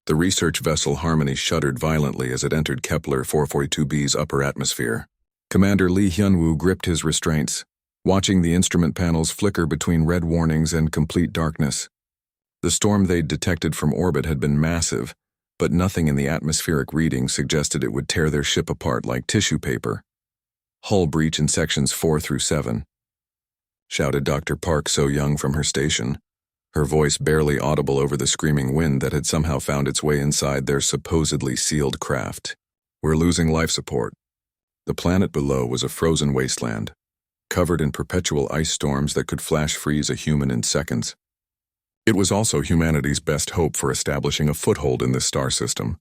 The research vessel Harmony shuddered violently as it entered Kepler 442b's upper atmosphere. Commander Lee Hyun-woo gripped his restraints, watching the instrument panels flicker between red warnings and complete darkness. The storm they'd detected from orbit had been massive, but nothing in the atmospheric reading suggested it would tear their ship apart like tissue paper. "Hull breach in sections 4 through 7, shouted Dr. Park So-young from her station, her voice barely audible over the screaming wind that had somehow found its way inside their supposedly sealed craft. "We're losing life support." The planet below was a frozen wasteland, covered in perpetual ice storms that could flash freeze a human in seconds. It was also humanity's best hope for establishing a foothold in this star system,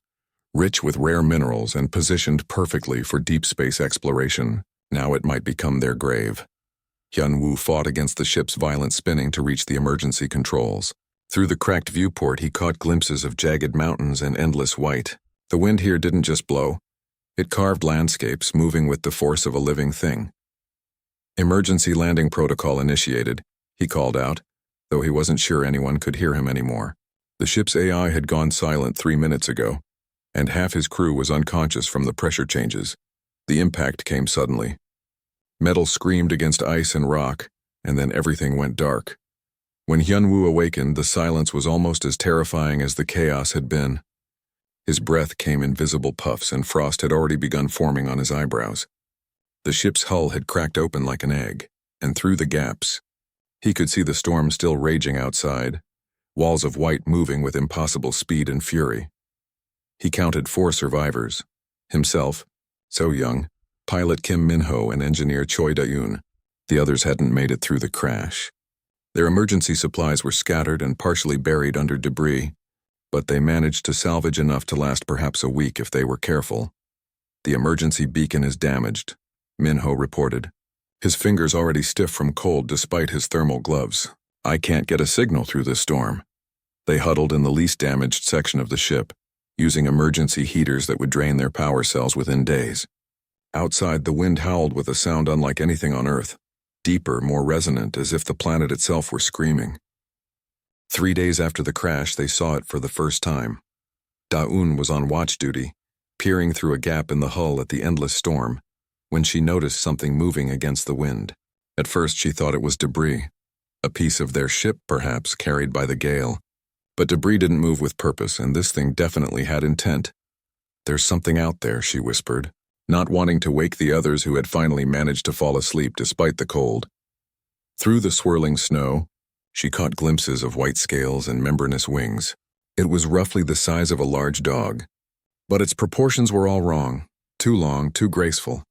rich with rare minerals and positioned perfectly for deep space exploration. Now it might become their grave. Hyun-woo fought against the ship's violent spinning to reach the emergency controls. Through the cracked viewport, he caught glimpses of jagged mountains and endless white. The wind here didn't just blow. It carved landscapes, moving with the force of a living thing. "Emergency landing protocol initiated," he called out, though he wasn't sure anyone could hear him anymore. The ship's AI had gone silent 3 minutes ago, and half his crew was unconscious from the pressure changes. The impact came suddenly. Metal screamed against ice and rock, and then everything went dark. When Hyun-woo awakened, the silence was almost as terrifying as the chaos had been. His breath came in visible puffs, and frost had already begun forming on his eyebrows. The ship's hull had cracked open like an egg, and through the gaps, he could see the storm still raging outside, walls of white moving with impossible speed and fury. He counted 4 survivors: himself, So-young, pilot Kim Min-ho, and engineer Choi Da-yoon. The others hadn't made it through the crash. Their emergency supplies were scattered and partially buried under debris, but they managed to salvage enough to last perhaps a week if they were careful. "The emergency beacon is damaged," Min-ho reported, his fingers already stiff from cold despite his thermal gloves. "I can't get a signal through this storm." They huddled in the least damaged section of the ship, using emergency heaters that would drain their power cells within days. Outside, the wind howled with a sound unlike anything on Earth, deeper, more resonant, as if the planet itself were screaming. 3 days after the crash, they saw it for the first time. Da-eun was on watch duty, peering through a gap in the hull at the endless storm, when she noticed something moving against the wind. At first, she thought it was debris, a piece of their ship, perhaps, carried by the gale. But debris didn't move with purpose, and this thing definitely had intent. "There's something out there," she whispered, not wanting to wake the others who had finally managed to fall asleep despite the cold. Through the swirling snow, she caught glimpses of white scales and membranous wings. It was roughly the size of a large dog, but its proportions were all wrong, too long, too graceful,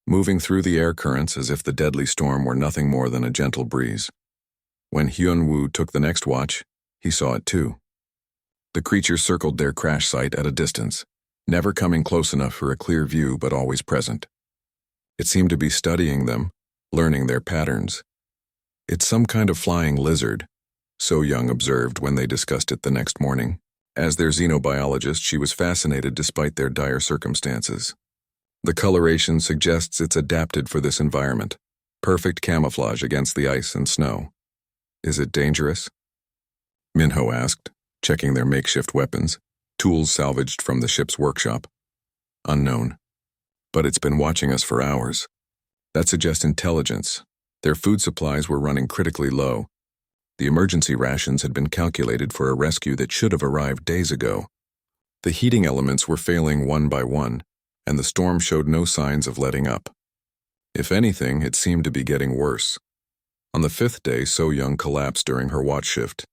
moving through the air currents as if the deadly storm were nothing more than a gentle breeze. When Hyun-woo took the next watch, he saw it too. The creature circled their crash site at a distance, never coming close enough for a clear view but always present. It seemed to be studying them, learning their patterns. "It's some kind of flying lizard," So-young observed when they discussed it the next morning. As their xenobiologist, she was fascinated despite their dire circumstances. "The coloration suggests it's adapted for this environment. Perfect camouflage against the ice and snow." "Is it dangerous?" Min-ho asked, checking their makeshift weapons, tools salvaged from the ship's workshop. "Unknown. But it's been watching us for hours. That suggests intelligence. Their food supplies were running critically low. The emergency rations had been calculated for a rescue that should have arrived days ago. The heating elements were failing one by one, and the storm showed no signs of letting up. If anything, it seemed to be getting worse. On the 5th day, So-young collapsed during her watch shift.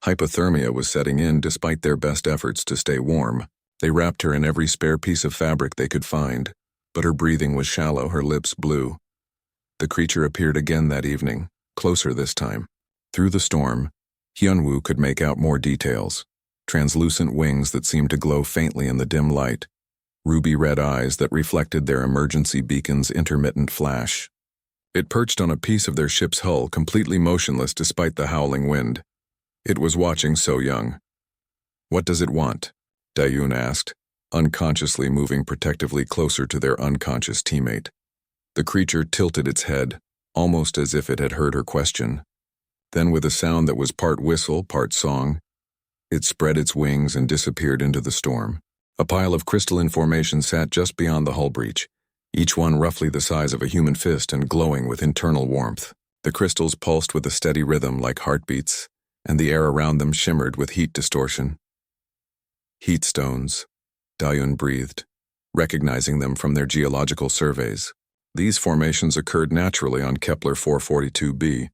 Hypothermia was setting in despite their best efforts to stay warm. They wrapped her in every spare piece of fabric they could find, but her breathing was shallow, her lips blue. The creature appeared again that evening, closer this time. Through the storm, Hyun-woo could make out more details: translucent wings that seemed to glow faintly in the dim light, ruby-red eyes that reflected their emergency beacon's intermittent flash. It perched on a piece of their ship's hull, completely motionless despite the howling wind. It was watching So-young. "What does it want?" Da-yoon asked, unconsciously moving protectively closer to their unconscious teammate. The creature tilted its head, almost as if it had heard her question. Then, with a sound that was part whistle, part song, It spread its wings and disappeared into the storm. A pile of crystalline formations sat just beyond the hull breach, each one roughly the size of a human fist and glowing with internal warmth. The crystals pulsed with a steady rhythm like heartbeats, and the air around them shimmered with heat distortion. Heat stones, Dayun breathed, recognizing them from their geological surveys. These formations occurred naturally on Kepler 442b,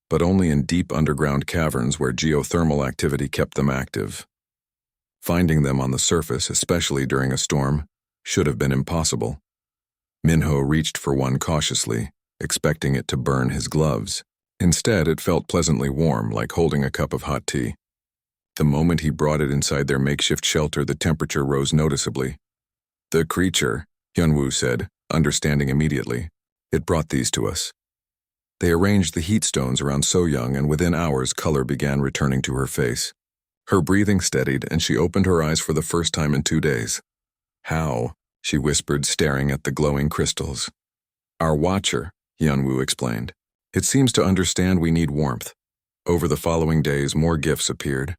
but only in deep underground caverns where geothermal activity kept them active. Finding them on the surface, especially during a storm, should have been impossible. Minho reached for one cautiously, expecting it to burn his gloves. Instead, it felt pleasantly warm, like holding a cup of hot tea. The moment he brought it inside their makeshift shelter, the temperature rose noticeably. "The creature," Hyunwoo said, understanding immediately. "It brought these to us." They arranged the heat stones around So-young, and within hours color began returning to her face. Her breathing steadied, and she opened her eyes for the first time in 2 days. "How?" she whispered, staring at the glowing crystals. "Our watcher," Hyunwoo explained. "It seems to understand we need warmth." Over the following days, more gifts appeared.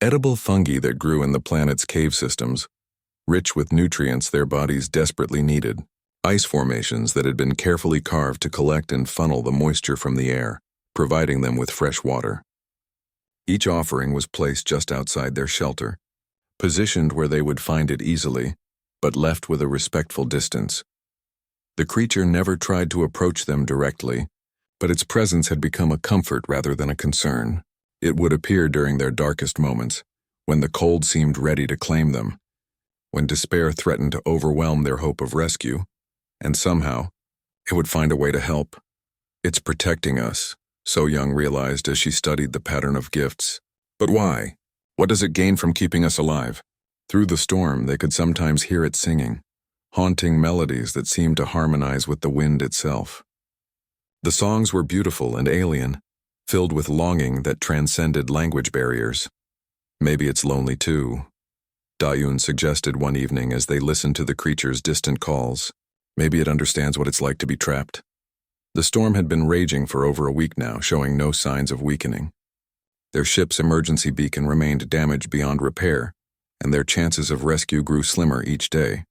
Edible fungi that grew in the planet's cave systems, rich with nutrients their bodies desperately needed. Ice formations that had been carefully carved to collect and funnel the moisture from the air, providing them with fresh water. Each offering was placed just outside their shelter, positioned where they would find it easily, but left with a respectful distance. The creature never tried to approach them directly, but its presence had become a comfort rather than a concern. It would appear during their darkest moments, when the cold seemed ready to claim them, when despair threatened to overwhelm their hope of rescue, and somehow, it would find a way to help. "It's protecting us," So-young realized as she studied the pattern of gifts. But why? What does it gain from keeping us alive? Through the storm, they could sometimes hear it singing, haunting melodies that seemed to harmonize with the wind itself. The songs were beautiful and alien, filled with longing that transcended language barriers. "Maybe it's lonely too," Dayun suggested one evening as they listened to the creature's distant calls. "Maybe it understands what it's like to be trapped." The storm had been raging for over a week now, showing no signs of weakening. Their ship's emergency beacon remained damaged beyond repair, and their chances of rescue grew slimmer each day.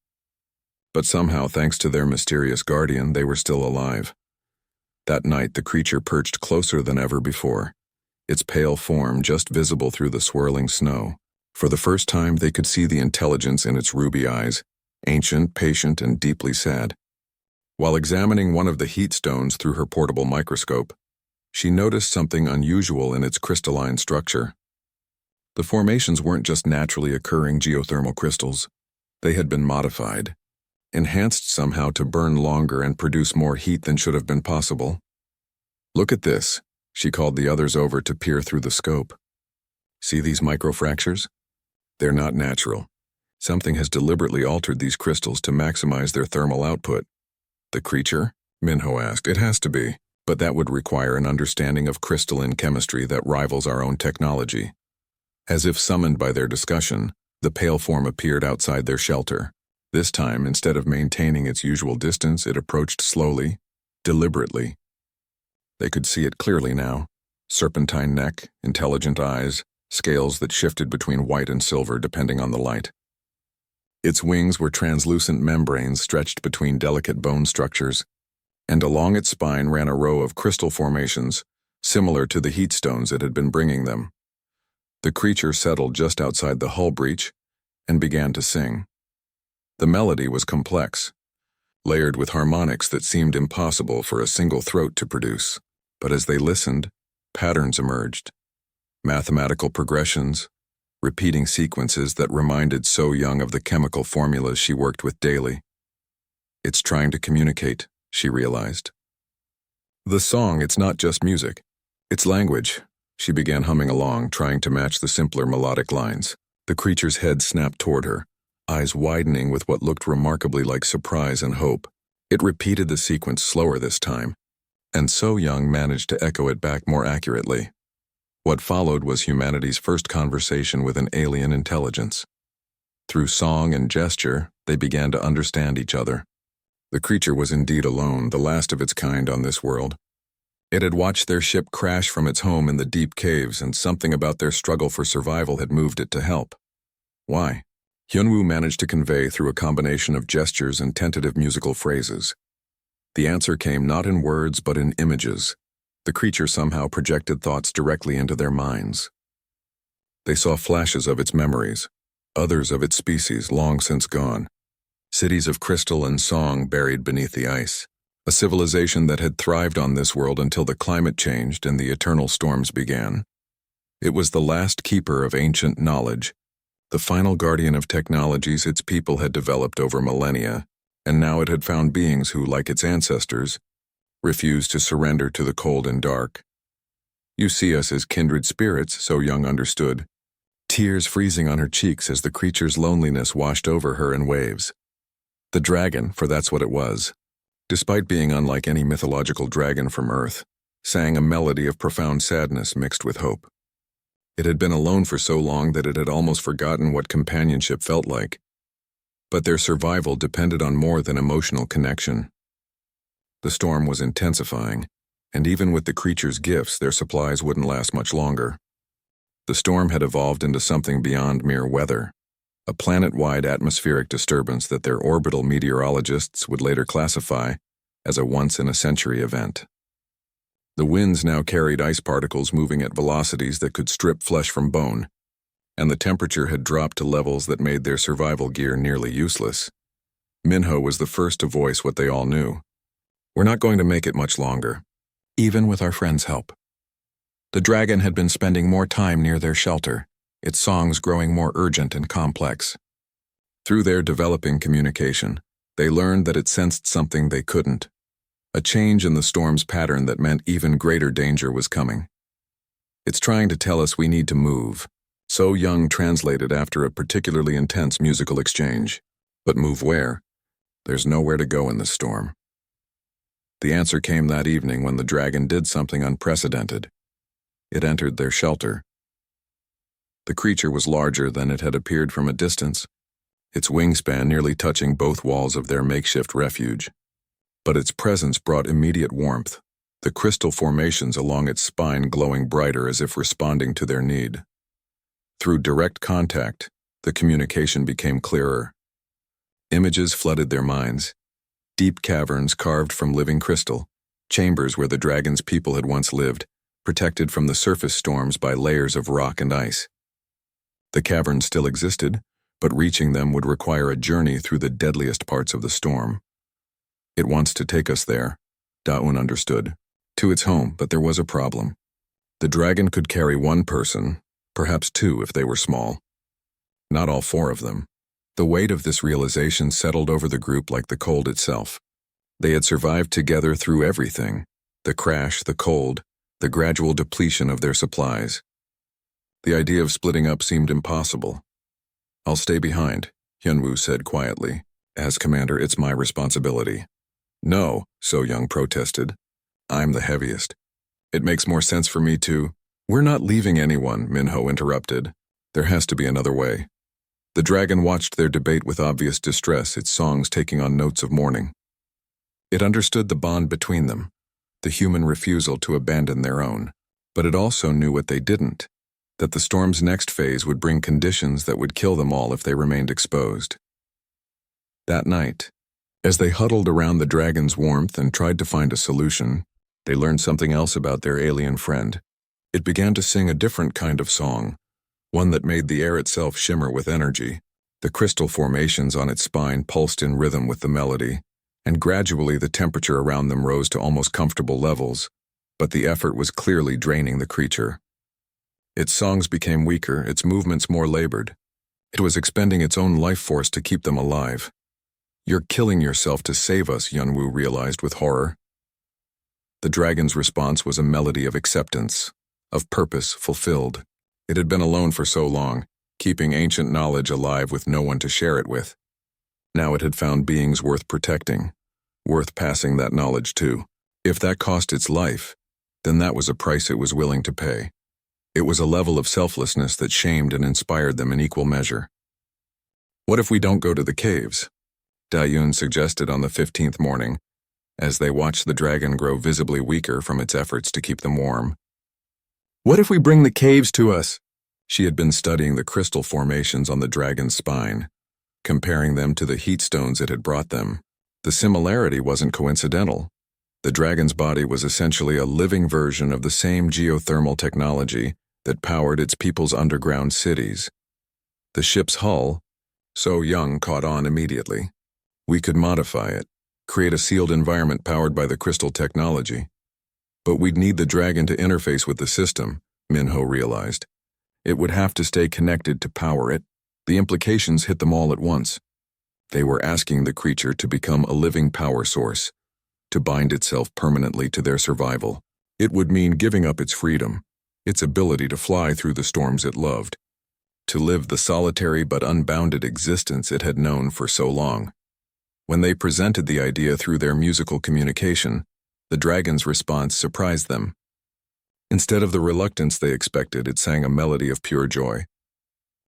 But somehow, thanks to their mysterious guardian, they were still alive. That night, the creature perched closer than ever before, its pale form just visible through the swirling snow. For the first time, they could see the intelligence in its ruby eyes, ancient, patient, and deeply sad. While examining one of the heat stones through her portable microscope, she noticed something unusual in its crystalline structure. The formations weren't just naturally occurring geothermal crystals. They had been modified, enhanced somehow to burn longer and produce more heat than should have been possible. "Look at this," she called the others over to peer through the scope. "See these microfractures? They're not natural. Something has deliberately altered these crystals to maximize their thermal output." "The creature?" Minho asked. "It has to be, but that would require an understanding of crystalline chemistry that rivals our own technology." As if summoned by their discussion, the pale form appeared outside their shelter. This time, instead of maintaining its usual distance, it approached slowly, deliberately. They could see it clearly now. Serpentine neck, intelligent eyes, scales that shifted between white and silver depending on the light. Its wings were translucent membranes stretched between delicate bone structures, and along its spine ran a row of crystal formations, similar to the heat stones it had been bringing them. The creature settled just outside the hull breach and began to sing. The melody was complex, layered with harmonics that seemed impossible for a single throat to produce. But as they listened, patterns emerged. Mathematical progressions, repeating sequences that reminded So-young of the chemical formulas she worked with daily. "It's trying to communicate," she realized. "The song, it's not just music. It's language." She began humming along, trying to match the simpler melodic lines. The creature's head snapped toward her, eyes widening with what looked remarkably like surprise and hope. It repeated the sequence slower this time, and So-young managed to echo it back more accurately. What followed was humanity's first conversation with an alien intelligence. Through song and gesture, they began to understand each other. The creature was indeed alone, the last of its kind on this world. It had watched their ship crash from its home in the deep caves, and something about their struggle for survival had moved it to help. Why? Hyunwoo managed to convey through a combination of gestures and tentative musical phrases. The answer came not in words but in images. The creature somehow projected thoughts directly into their minds. They saw flashes of its memories, others of its species long since gone. Cities of crystal and song buried beneath the ice. A civilization that had thrived on this world until the climate changed and the eternal storms began. It was the last keeper of ancient knowledge, the final guardian of technologies its people had developed over millennia, and now it had found beings who, like its ancestors, refused to surrender to the cold and dark. You see us as kindred spirits, So Young understood, tears freezing on her cheeks as the creature's loneliness washed over her in waves. The dragon, for that's what it was, despite being unlike any mythological dragon from Earth, sang a melody of profound sadness mixed with hope. It had been alone for so long that it had almost forgotten what companionship felt like. But their survival depended on more than emotional connection. The storm was intensifying, and even with the creature's gifts, their supplies wouldn't last much longer. The storm had evolved into something beyond mere weather, a planet-wide atmospheric disturbance that their orbital meteorologists would later classify as a once-in-a-century event. The winds now carried ice particles moving at velocities that could strip flesh from bone, and the temperature had dropped to levels that made their survival gear nearly useless. Minho was the first to voice what they all knew. We're not going to make it much longer, even with our friends' help. The dragon had been spending more time near their shelter, its songs growing more urgent and complex. Through their developing communication, they learned that it sensed something they couldn't, a change in the storm's pattern that meant even greater danger was coming. It's trying to tell us we need to move, So Young translated after a particularly intense musical exchange. But move where? There's nowhere to go in this storm. The answer came that evening when the dragon did something unprecedented. It entered their shelter. The creature was larger than it had appeared from a distance, its wingspan nearly touching both walls of their makeshift refuge. But its presence brought immediate warmth, the crystal formations along its spine glowing brighter as if responding to their need. Through direct contact, the communication became clearer. Images flooded their minds. Deep caverns carved from living crystal, chambers where the dragon's people had once lived, protected from the surface storms by layers of rock and ice. The caverns still existed, but reaching them would require a journey through the deadliest parts of the storm. It wants to take us there, Daun understood, to its home, but there was a problem. The dragon could carry one person, perhaps two if they were small. Not all four of them. The weight of this realization settled over the group like the cold itself. They had survived together through everything, the crash, the cold, the gradual depletion of their supplies. The idea of splitting up seemed impossible. I'll stay behind, Hyunwoo said quietly. As commander, it's my responsibility. No, So Young protested. I'm the heaviest. It makes more sense for me to... We're not leaving anyone, Minho interrupted. There has to be another way. The dragon watched their debate with obvious distress, its songs taking on notes of mourning. It understood the bond between them, the human refusal to abandon their own, but it also knew what they didn't, that the storm's next phase would bring conditions that would kill them all if they remained exposed. That night, as they huddled around the dragon's warmth and tried to find a solution, they learned something else about their alien friend. It began to sing a different kind of song, one that made the air itself shimmer with energy. The crystal formations on its spine pulsed in rhythm with the melody, and gradually the temperature around them rose to almost comfortable levels, but the effort was clearly draining the creature. Its songs became weaker, its movements more labored. It was expending its own life force to keep them alive. You're killing yourself to save us, Hyunwoo realized with horror. The dragon's response was a melody of acceptance, of purpose fulfilled. It had been alone for so long, keeping ancient knowledge alive with no one to share it with. Now it had found beings worth protecting, worth passing that knowledge to. If that cost its life, then that was a price it was willing to pay. It was a level of selflessness that shamed and inspired them in equal measure. What if we don't go to the caves? Dayun suggested on the 15th morning, as they watched the dragon grow visibly weaker from its efforts to keep them warm. "What if we bring the caves to us?" She had been studying the crystal formations on the dragon's spine, comparing them to the heat stones it had brought them. The similarity wasn't coincidental. The dragon's body was essentially a living version of the same geothermal technology that powered its people's underground cities. The ship's hull, So Young caught on immediately. We could modify it, create a sealed environment powered by the crystal technology. But we'd need the dragon to interface with the system, Minho realized. It would have to stay connected to power it. The implications hit them all at once. They were asking the creature to become a living power source, to bind itself permanently to their survival. It would mean giving up its freedom, its ability to fly through the storms it loved, to live the solitary but unbounded existence it had known for so long. When they presented the idea through their musical communication, the dragon's response surprised them. Instead of the reluctance they expected, it sang a melody of pure joy.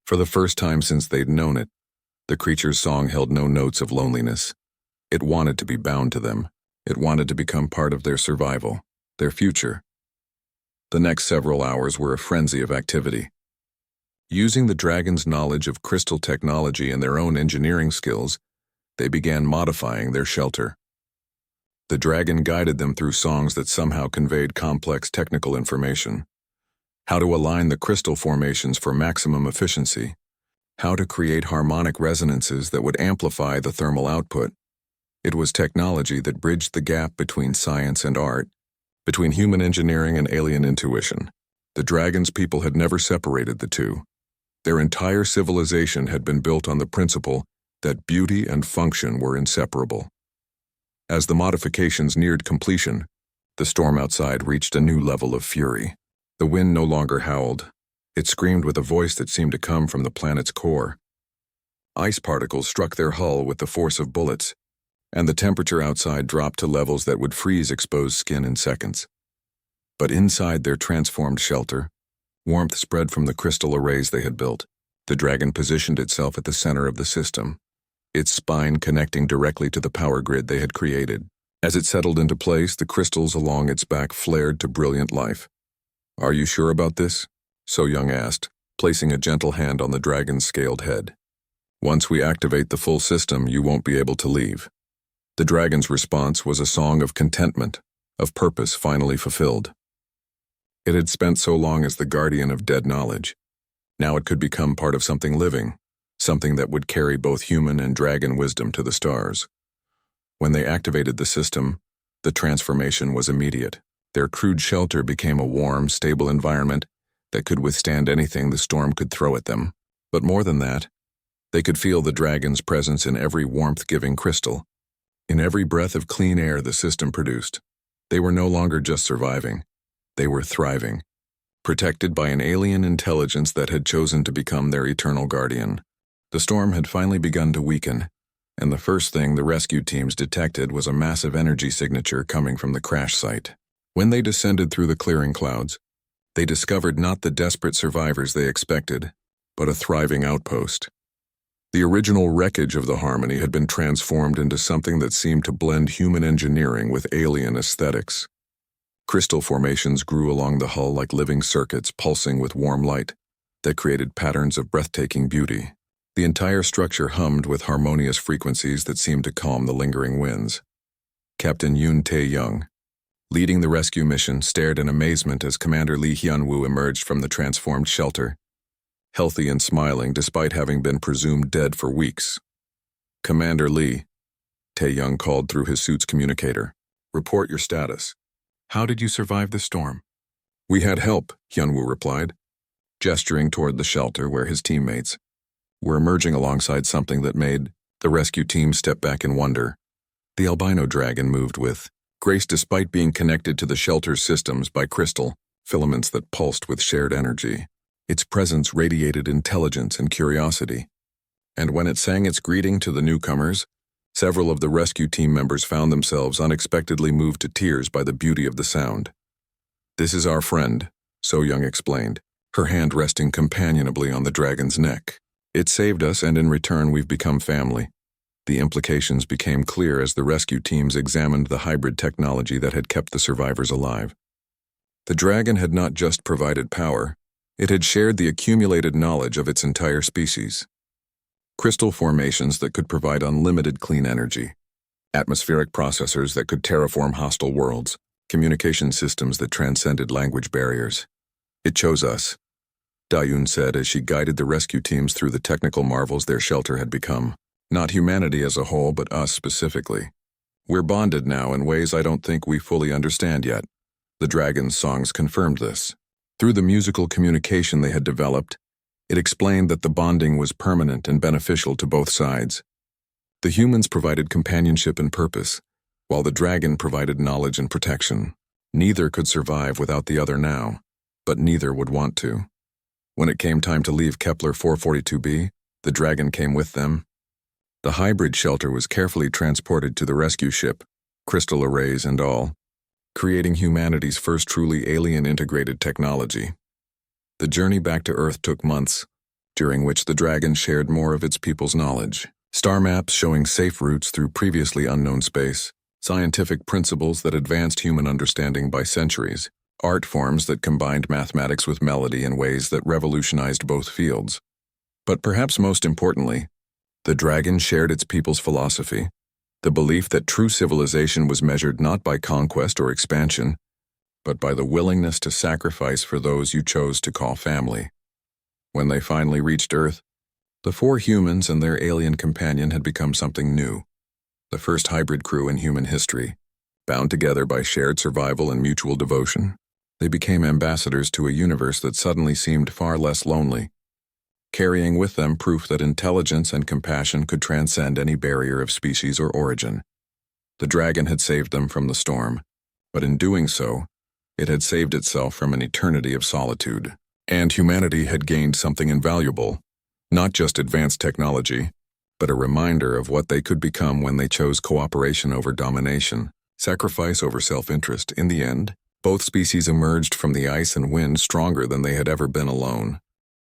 For the first time since they'd known it, the creature's song held no notes of loneliness. It wanted to be bound to them. It wanted to become part of their survival, their future. The next several hours were a frenzy of activity. Using the dragon's knowledge of crystal technology and their own engineering skills, they began modifying their shelter. The dragon guided them through songs that somehow conveyed complex technical information. How to align the crystal formations for maximum efficiency. How to create harmonic resonances that would amplify the thermal output. It was technology that bridged the gap between science and art, between human engineering and alien intuition. The dragon's people had never separated the two. Their entire civilization had been built on the principle that beauty and function were inseparable. As the modifications neared completion, the storm outside reached a new level of fury. The wind no longer howled. It screamed with a voice that seemed to come from the planet's core. Ice particles struck their hull with the force of bullets, and the temperature outside dropped to levels that would freeze exposed skin in seconds. But inside their transformed shelter, warmth spread from the crystal arrays they had built. The dragon positioned itself at the center of the system, its spine connecting directly to the power grid they had created. As it settled into place, the crystals along its back flared to brilliant life. "Are you sure about this?" So Young asked, placing a gentle hand on the dragon's scaled head. "Once we activate the full system, you won't be able to leave." The dragon's response was a song of contentment, of purpose finally fulfilled. It had spent so long as the guardian of dead knowledge. Now it could become part of something living, something that would carry both human and dragon wisdom to the stars. When they activated the system, the transformation was immediate. Their crude shelter became a warm, stable environment that could withstand anything the storm could throw at them. But more than that, they could feel the dragon's presence in every warmth-giving crystal, in every breath of clean air the system produced. They were no longer just surviving. They were thriving, protected by an alien intelligence that had chosen to become their eternal guardian. The storm had finally begun to weaken, and the first thing the rescue teams detected was a massive energy signature coming from the crash site. When they descended through the clearing clouds, they discovered not the desperate survivors they expected, but a thriving outpost. The original wreckage of the Harmony had been transformed into something that seemed to blend human engineering with alien aesthetics. Crystal formations grew along the hull like living circuits pulsing with warm light that created patterns of breathtaking beauty. The entire structure hummed with harmonious frequencies that seemed to calm the lingering winds. Captain Yoon Tae-young, leading the rescue mission, stared in amazement as Commander Lee Hyun-woo emerged from the transformed shelter, healthy and smiling despite having been presumed dead for weeks. "Commander Lee," Tae-young called through his suit's communicator. "Report your status. How did you survive the storm?" "We had help," Hyun-woo replied, gesturing toward the shelter where his teammates were emerging alongside something that made the rescue team step back in wonder. The albino dragon moved with grace despite being connected to the shelter's systems by crystal filaments that pulsed with shared energy. Its presence radiated intelligence and curiosity. And when it sang its greeting to the newcomers, several of the rescue team members found themselves unexpectedly moved to tears by the beauty of the sound. "This is our friend," So Young explained, her hand resting companionably on the dragon's neck. "It saved us, and in return we've become family." The implications became clear as the rescue teams examined the hybrid technology that had kept the survivors alive. The dragon had not just provided power, it had shared the accumulated knowledge of its entire species. Crystal formations that could provide unlimited clean energy, atmospheric processors that could terraform hostile worlds, communication systems that transcended language barriers. It chose us, Dayun said as she guided the rescue teams through the technical marvels their shelter had become. Not humanity as a whole, but us specifically. We're bonded now in ways I don't think we fully understand yet. The dragon's songs confirmed this. Through the musical communication they had developed, it explained that the bonding was permanent and beneficial to both sides. The humans provided companionship and purpose, while the dragon provided knowledge and protection. Neither could survive without the other now, but neither would want to. When it came time to leave Kepler 442b, the dragon came with them. The hybrid shelter was carefully transported to the rescue ship, crystal arrays and all, creating humanity's first truly alien-integrated technology. The journey back to Earth took months, during which the dragon shared more of its people's knowledge. Star maps showing safe routes through previously unknown space, scientific principles that advanced human understanding by centuries, art forms that combined mathematics with melody in ways that revolutionized both fields. But perhaps most importantly, the dragon shared its people's philosophy, the belief that true civilization was measured not by conquest or expansion, but by the willingness to sacrifice for those you chose to call family. When they finally reached Earth, the four humans and their alien companion had become something new, the first hybrid crew in human history. Bound together by shared survival and mutual devotion, they became ambassadors to a universe that suddenly seemed far less lonely, carrying with them proof that intelligence and compassion could transcend any barrier of species or origin. The dragon had saved them from the storm, but in doing so, it had saved itself from an eternity of solitude. And humanity had gained something invaluable, not just advanced technology, but a reminder of what they could become when they chose cooperation over domination, sacrifice over self-interest. In the end, both species emerged from the ice and wind stronger than they had ever been alone.